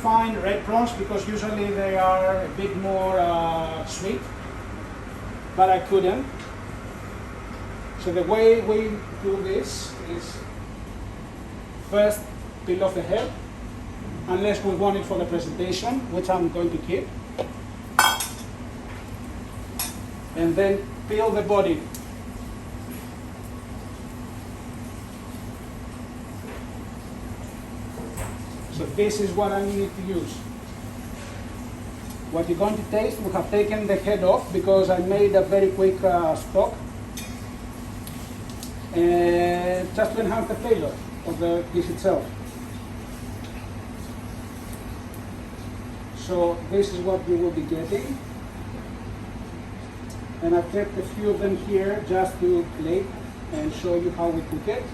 Find red prawns because usually they are a bit more sweet, but I couldn't. So the way we do this is first peel off the head, unless we want it for the presentation, which I'm going to keep. And then peel the body. So this is what I need to use. What you're going to taste, we have taken the head off because I made a very quick stock. And just to enhance the flavor of the dish itself. So this is what you will be getting. And I've kept a few of them here just to plate and show you how we cook it.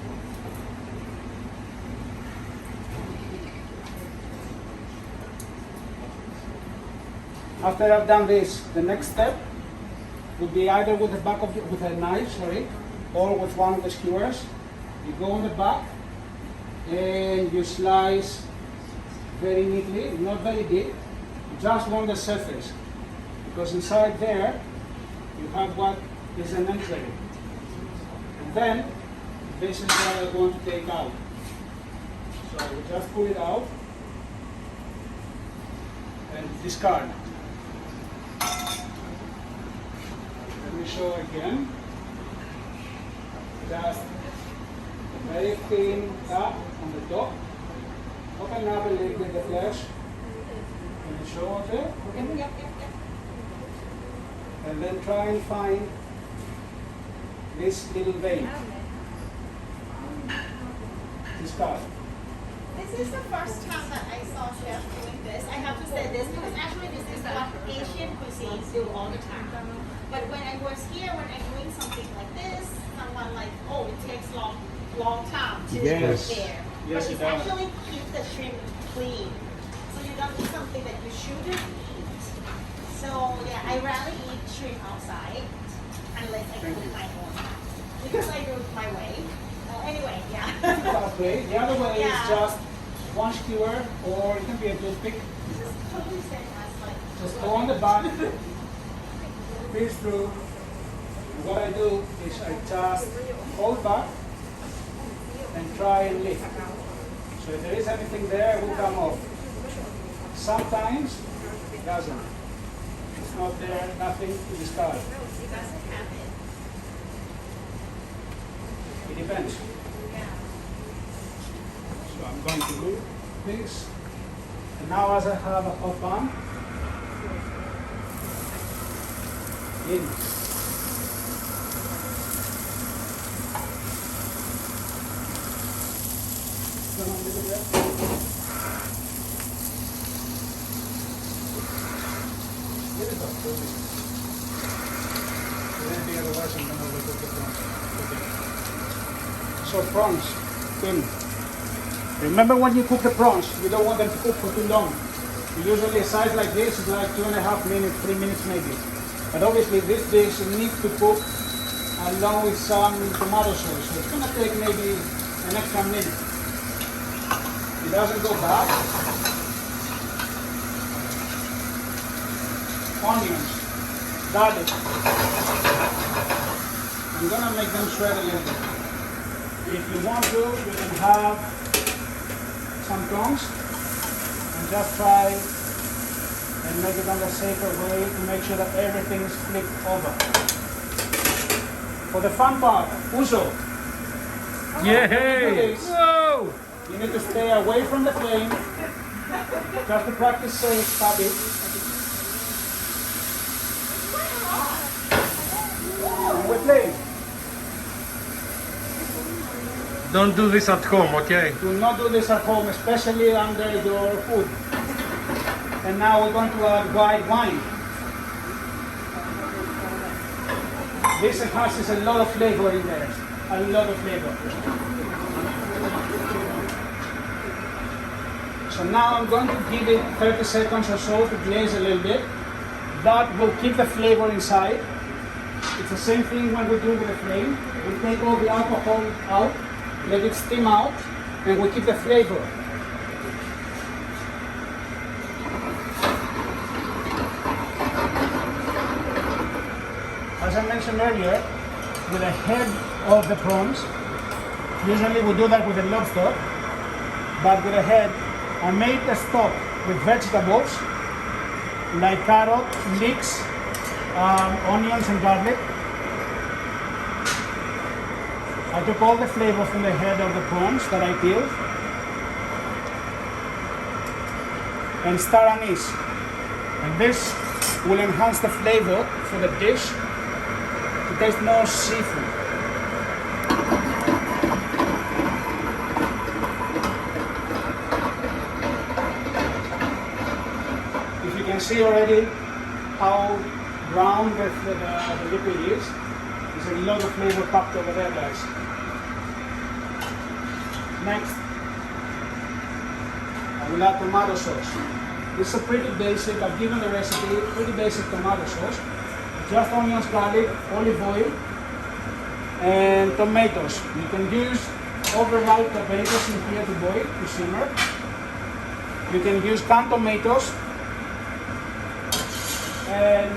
After I've done this, the next step would be either with the back of with a knife, or with one of the skewers. You go on the back and you slice very neatly, not very deep, just on the surface. Because inside there, you have what is an entrée. And then, this is what I want to take out. So we just pull it out and discard. Let me show again. Just a very thin cut on the top. Open up a little bit the flesh. Can you show up there? And then try and find this little vein. Discard. This is the first time that I saw chef doing this. I have to say this because actually this is what Asian cuisines do all the time. But when I was here, when I'm doing something like this, someone like, oh, it takes long time to prepare. Yes, but it it's does. actually keep the shrimp clean. So you don't eat something that you shouldn't eat. So yeah, I rarely eat shrimp outside unless I cook my own. Because I do it my way. Anyway, yeah. Okay, the other way Yeah. is just one skewer, or it can be a toothpick. This is totally same as like. Just go on the back, pierce through. And what I do is I just hold back and try and lift. So if there is anything there, it will come off. Sometimes it doesn't. It's not there, nothing to discard. It doesn't have it. It depends. Yeah. So I'm going to do this. And now as I have a hot pan, in. Come on, little bit. Get it up, really. Anything otherwise, I'm going to overcook the prawns. Okay. So prawns, thin. Remember when you cook the prawns, you don't want them to cook for too long. Usually a size like this is like 2.5 minutes, 3 minutes maybe. But obviously this dish needs to cook along with some tomato sauce. So it's going to take maybe an extra minute. It doesn't go bad. Onions, garlic. I'm going to make them shred a little bit. If you want to, you can have some tongs and just try and make it on the safer way to make sure that everything is flipped over. For the fun part, Uso. Yay! Whoa! You need to stay away from the flame, just to practice safe habit. And we play. Don't do this at home, okay? Do not do this at home, especially under your food. And now we're going to add white wine. This enhances a lot of flavor in there. A lot of flavor. So now I'm going to give it 30 seconds or so to glaze a little bit. That will keep the flavor inside. It's the same thing when we do with the flame. We take all the alcohol out, let it steam out, and we keep the flavor. mentioned earlier, with the head of the prawns. Usually we do that with the lobster, but with the head, I made a stock with vegetables like carrot, leeks, onions and garlic. I took all the flavor from the head of the prawns that I peeled and star anise. And this will enhance the flavor for the dish to taste more seafood. If you can see already how brown the liquid is, there's a lot of flavor packed over there, guys. Next, I will add tomato sauce. This is a pretty basic, I've given the recipe, pretty basic tomato sauce. Just onions, garlic, olive oil, and tomatoes. You can use overripe tomatoes in here to boil, to simmer. You can use canned tomatoes and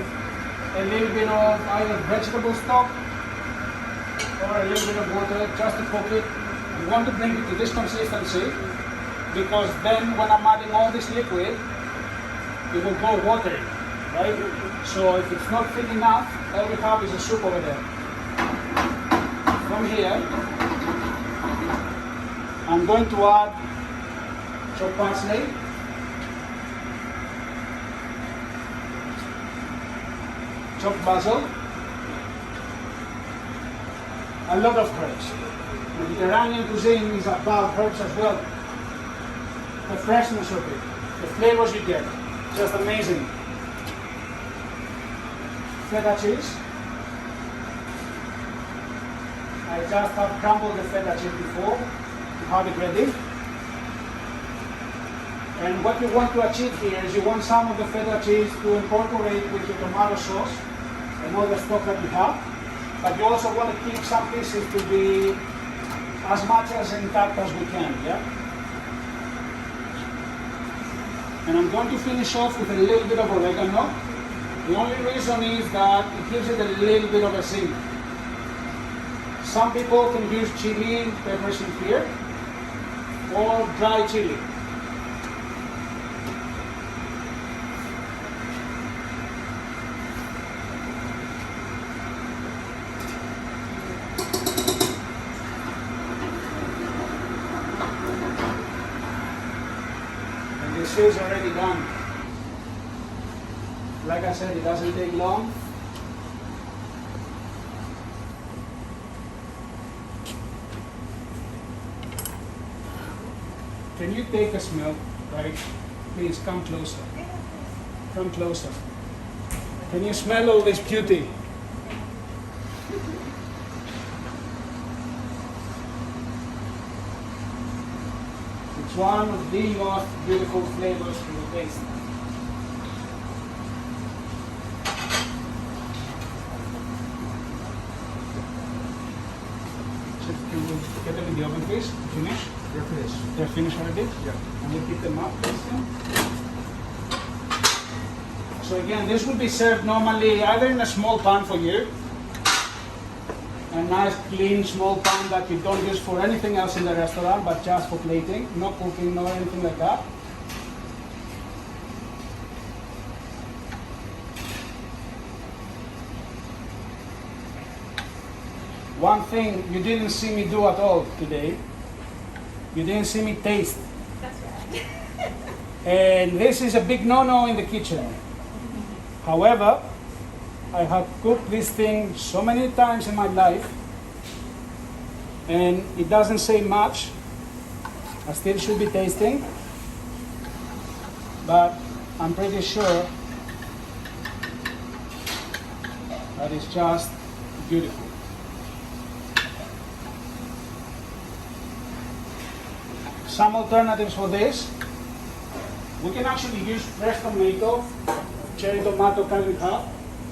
a little bit of either vegetable stock or a little bit of water just to cook it. You want to bring it to this consistency because then when I'm adding all this liquid, it will go watery, right? So if it's not thick enough, all we have is a soup over there. From here, I'm going to add chopped parsley, chopped basil, a lot of herbs. Mediterranean cuisine is about herbs as well. The freshness of it, the flavors you get, just amazing. Feta cheese. I just have crumbled the feta cheese before to have it ready. And what you want to achieve here is you want some of the feta cheese to incorporate with your tomato sauce and all the stock that you have, but you also want to keep some pieces to be as much as intact as we can, yeah? And I'm going to finish off with a little bit of oregano. The only reason is that it gives it a little bit of a zing. Some people can use chili peppers in here or dry chili. This is already done. Like I said, it doesn't take long. Can you take a smell, right? Please come closer. Come closer. Can you smell all this beauty? It's one of the most beautiful flavors to the taste. So can we get them in the oven, please? Finish? They're finished. They're finished already? Yeah. And we keep them up, Christian. So again, this will be served normally either in a small pan for you, a nice clean small pan that you don't use for anything else in the restaurant, but just for plating, no cooking, no anything like that. One thing you didn't see me do at all today, you didn't see me taste. That's right. And this is a big no-no in the kitchen. However, I have cooked this thing so many times in my life, and it doesn't say much. I still should be tasting, but I'm pretty sure that it's just beautiful. Some alternatives for this, we can actually use fresh tomato, cherry tomato cut in half,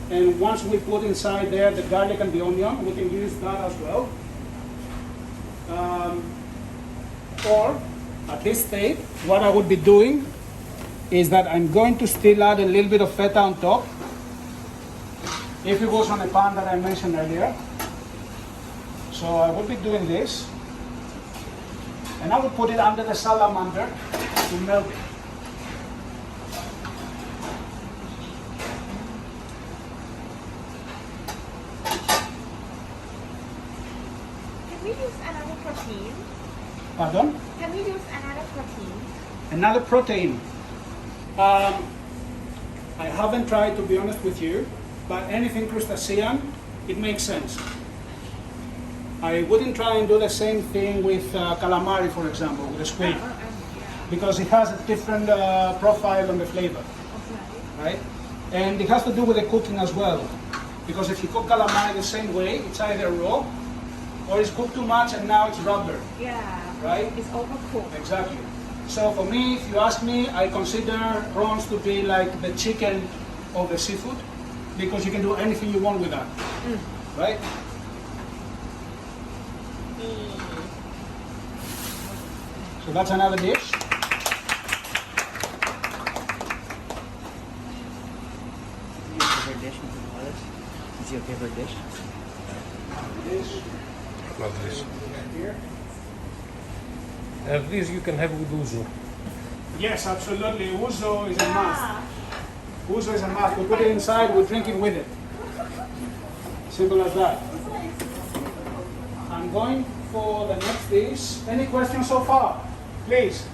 and once we put inside there the garlic and the onion, we can use that as well. Or at this stage, what I would be doing is that I'm going to still add a little bit of feta on top, if it was on a pan that I mentioned earlier. So I will be doing this, and I will put it under the salamander to melt it. Can we use another protein? Pardon? Can we use another protein? Another protein. I haven't tried, to be honest with you, but anything crustacean, it makes sense. I wouldn't try and do the same thing with calamari, for example, with the squid, because it has a different profile on the flavor, right? And it has to do with the cooking as well, because if you cook calamari the same way, it's either raw or it's cooked too much and now it's rubber, Yeah. right? It's overcooked. Exactly. So for me, if you ask me, I consider prawns to be like the chicken of the seafood, because you can do anything you want with that, right? So that's another dish. Your favorite dish, Mr. Wallace? Is your favorite dish? Dish Love this. here. And this you can have with uzu. Yes, absolutely. Ouzo is a must. Ouzo is a must. We put it inside, we drink it with it. Simple as that. I'm going for the next dish. Any questions so far? Please.